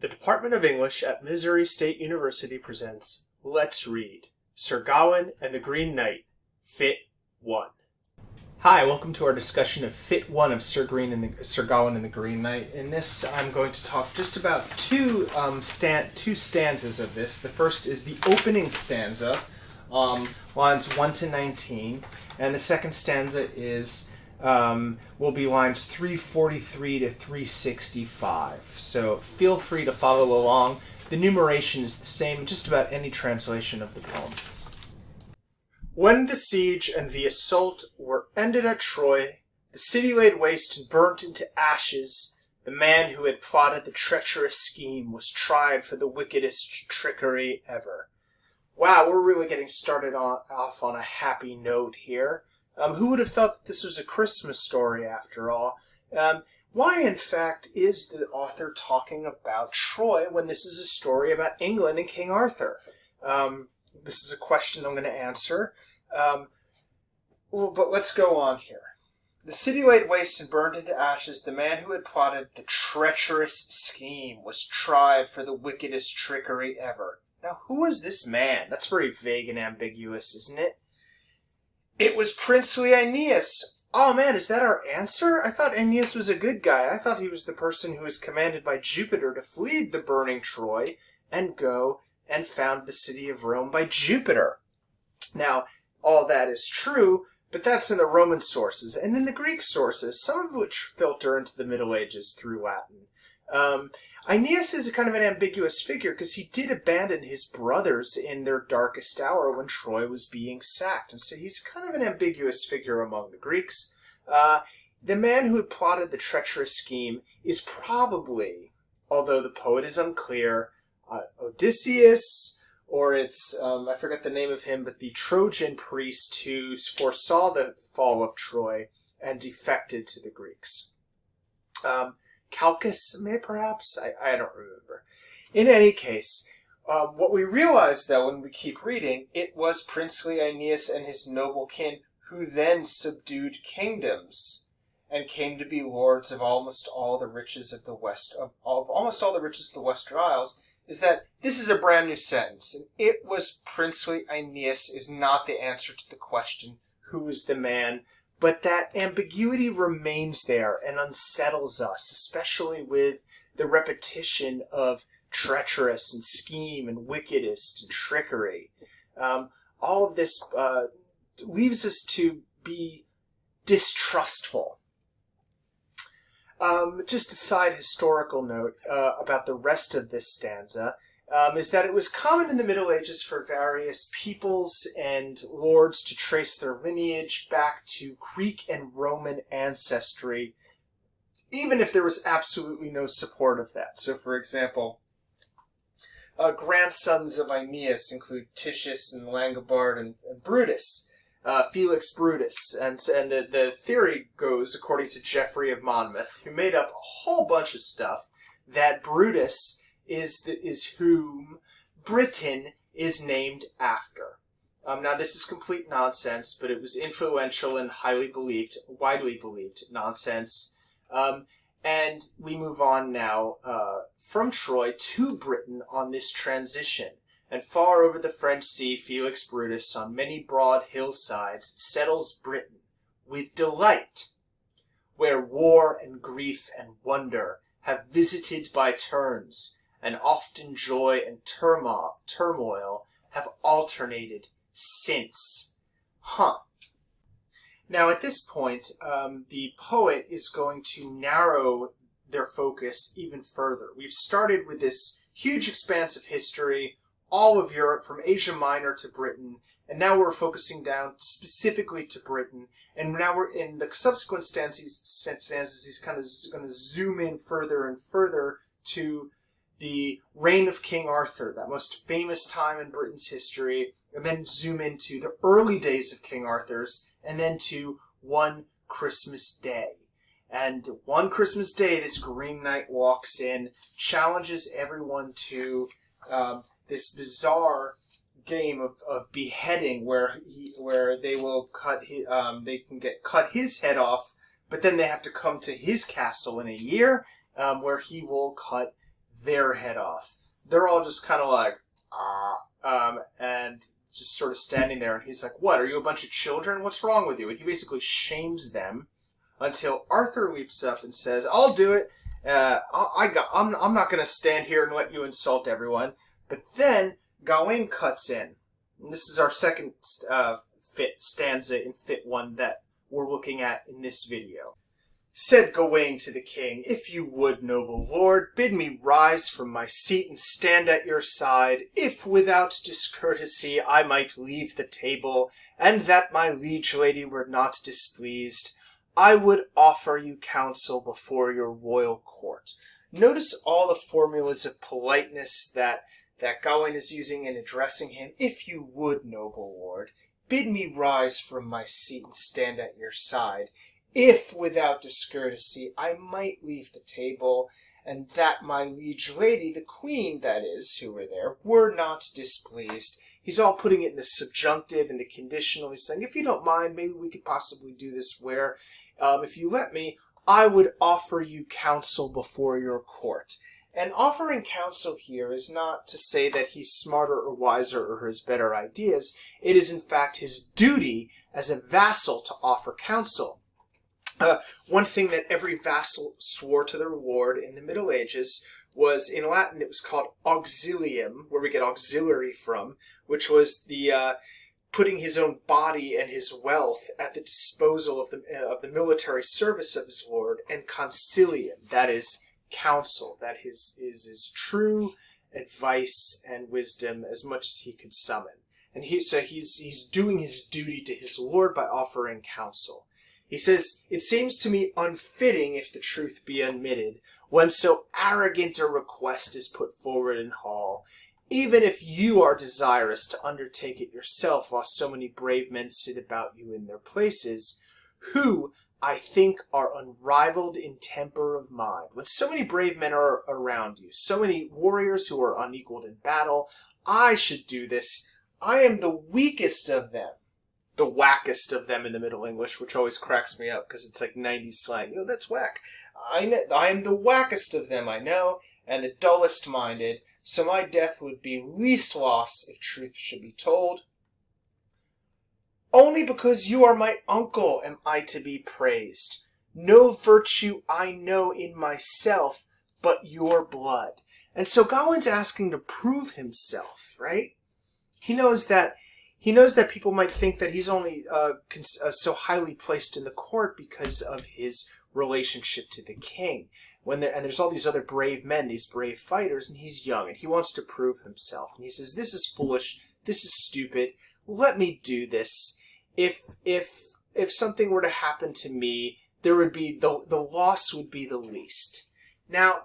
The Department of English at Missouri State University presents Let's Read, Sir Gawain and the Green Knight, Fitt 1. Hi, welcome to our discussion of Fitt 1 of Sir Gawain and the Green Knight. In this, I'm going to talk just about two stanzas of this. The first is the opening stanza, lines 1 to 19, and the second stanza will be lines 343 to 365. So feel free to follow along. The numeration is the same in just about any translation of the poem. When the siege and the assault were ended at Troy, the city laid waste and burnt into ashes. The man who had plotted the treacherous scheme was tried for the wickedest trickery ever. Wow, we're really getting started off on a happy note here. Who would have thought that this was a Christmas story after all? Why, in fact, is the author talking about Troy when this is a story about England and King Arthur? This is a question I'm going to answer. But let's go on here. The city laid waste and burned into ashes. The man who had plotted the treacherous scheme was tried for the wickedest trickery ever. Now, who was this man? That's very vague and ambiguous, isn't it? It was princely Aeneas. Oh man, is that our answer? I thought Aeneas was a good guy. I thought he was the person who was commanded by Jupiter to flee the burning Troy and go and found the city of Rome by Jupiter. Now, all that is true, but that's in the Roman sources. And in the Greek sources, some of which filter into the Middle Ages through Latin, Aeneas is a kind of an ambiguous figure because he did abandon his brothers in their darkest hour when Troy was being sacked. And so he's kind of an ambiguous figure among the Greeks. The man who had plotted the treacherous scheme is probably, although the poet is unclear, Odysseus, or it's, I forget the name of him, but the Trojan priest who foresaw the fall of Troy and defected to the Greeks. Calchas, perhaps? I don't remember. In any case, what we realize, though, when we keep reading, it was princely Aeneas and his noble kin who then subdued kingdoms and came to be lords of almost all the riches of the Western Isles, is that this is a brand new sentence. And it was princely Aeneas is not the answer to the question, who is the man? But that ambiguity remains there and unsettles us, especially with the repetition of treacherous and scheme and wickedest and trickery. All of this leaves us to be distrustful. Just a side historical note about the rest of this stanza is that it was common in the Middle Ages for various peoples and lords to trace their lineage back to Greek and Roman ancestry, even if there was absolutely no support of that. So, for example, grandsons of Aeneas include Titius and Langobard and Brutus, Felix Brutus, and the theory goes, according to Geoffrey of Monmouth, who made up a whole bunch of stuff, that Brutus is whom Britain is named after. Now, this is complete nonsense, but it was influential and widely believed nonsense. And we move on now from Troy to Britain on this transition. And far over the French sea, Felix Brutus, on many broad hillsides, settles Britain with delight, where war and grief and wonder have visited by turns, and often joy and turmoil have alternated since. Now, at this point, the poet is going to narrow their focus even further. We've started with this huge expanse of history, all of Europe, from Asia Minor to Britain, and now we're focusing down specifically to Britain, and now we're in the subsequent stanzas he's kind of going to zoom in further and further to the reign of King Arthur, that most famous time in Britain's history, and then zoom into the early days of King Arthur's, and then to one Christmas Day. And one Christmas Day, this Green Knight walks in, challenges everyone to this bizarre game of beheading, where they will cut his head off, but then they have to come to his castle in a year, where he will cut their head off. They're all just kind of like, and just sort of standing there, and he's like, what, are you a bunch of children? What's wrong with you? And he basically shames them until Arthur leaps up and says, I'll do it. I'm not going to stand here and let you insult everyone. But then Gawain cuts in. And this is our second Fitt stanza in Fitt 1 that we're looking at in this video. Said Gawain to the king, if you would, noble lord, bid me rise from my seat and stand at your side, if without discourtesy I might leave the table, and that my liege lady were not displeased, I would offer you counsel before your royal court. Notice all the formulas of politeness that Gawain is using in addressing him. If you would, noble lord, bid me rise from my seat and stand at your side, if without discourtesy I might leave the table, and that my liege lady, the queen, that is, who were there, were not displeased. He's all putting it in the subjunctive and the conditional. He's saying, if you don't mind, maybe we could possibly do this where, if you let me, I would offer you counsel before your court. And offering counsel here is not to say that he's smarter or wiser or has better ideas. It is, in fact, his duty as a vassal to offer counsel. One thing that every vassal swore to their lord in the Middle Ages was, in Latin, it was called auxilium, where we get auxiliary from, which was the putting his own body and his wealth at the disposal of the military service of his lord, and consilium, that is counsel, that is his true advice and wisdom as much as he could summon. And he's doing his duty to his lord by offering counsel. He says, it seems to me unfitting, if the truth be admitted, when so arrogant a request is put forward in hall, even if you are desirous to undertake it yourself, while so many brave men sit about you in their places, who, I think, are unrivaled in temper of mind. When so many brave men are around you, so many warriors who are unequaled in battle, I should do this. I am the weakest of them. The whackest of them in the Middle English, which always cracks me up because it's like 90s slang. You know, that's whack. I am the whackest of them, I know, and the dullest minded, so my death would be least loss if truth should be told. Only because you are my uncle am I to be praised. No virtue I know in myself but your blood. And so Gawain's asking to prove himself, right? He knows that people might think that he's only so highly placed in the court because of his relationship to the king. And there's all these other brave men, these brave fighters, and he's young, and he wants to prove himself. And he says, this is foolish, this is stupid, let me do this. If something were to happen to me, there would be, the loss would be the least. Now,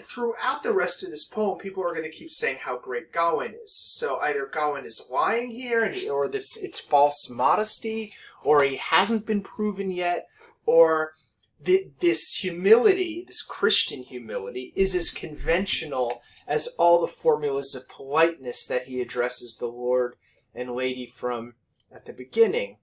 throughout the rest of this poem, people are going to keep saying how great Gawain is. So either Gawain is lying here, or it's false modesty, or he hasn't been proven yet, or this humility, this Christian humility, is as conventional as all the formulas of politeness that he addresses the Lord and Lady from at the beginning.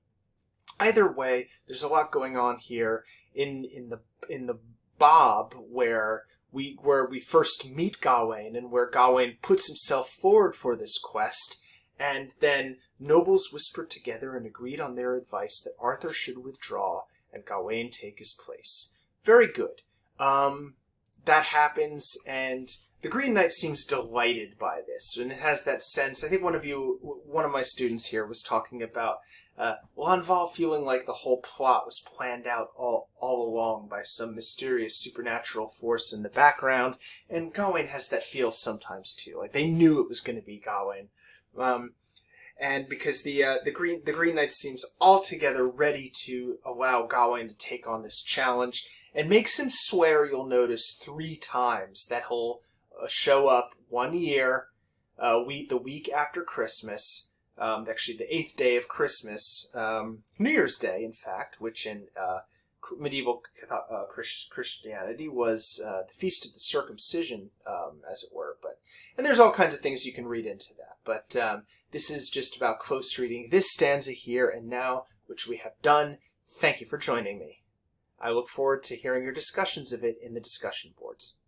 Either way, there's a lot going on here in the Bob where we first meet Gawain, and where Gawain puts himself forward for this quest, and then nobles whispered together and agreed on their advice that Arthur should withdraw and Gawain take his place. Very good. That happens, and the Green Knight seems delighted by this, and it has that sense. I think one of my students here was talking about Lanval feeling like the whole plot was planned out all along by some mysterious supernatural force in the background, and Gawain has that feel sometimes too. Like they knew it was going to be Gawain, and because the Green Knight seems altogether ready to allow Gawain to take on this challenge, and makes him swear. You'll notice 3 times that he'll show up 1 year, the week after Christmas. Actually, the 8th day of Christmas, New Year's Day, in fact, which in medieval Christianity was the Feast of the Circumcision, as it were. And there's all kinds of things you can read into that. But this is just about close reading this stanza here and now, which we have done. Thank you for joining me. I look forward to hearing your discussions of it in the discussion boards.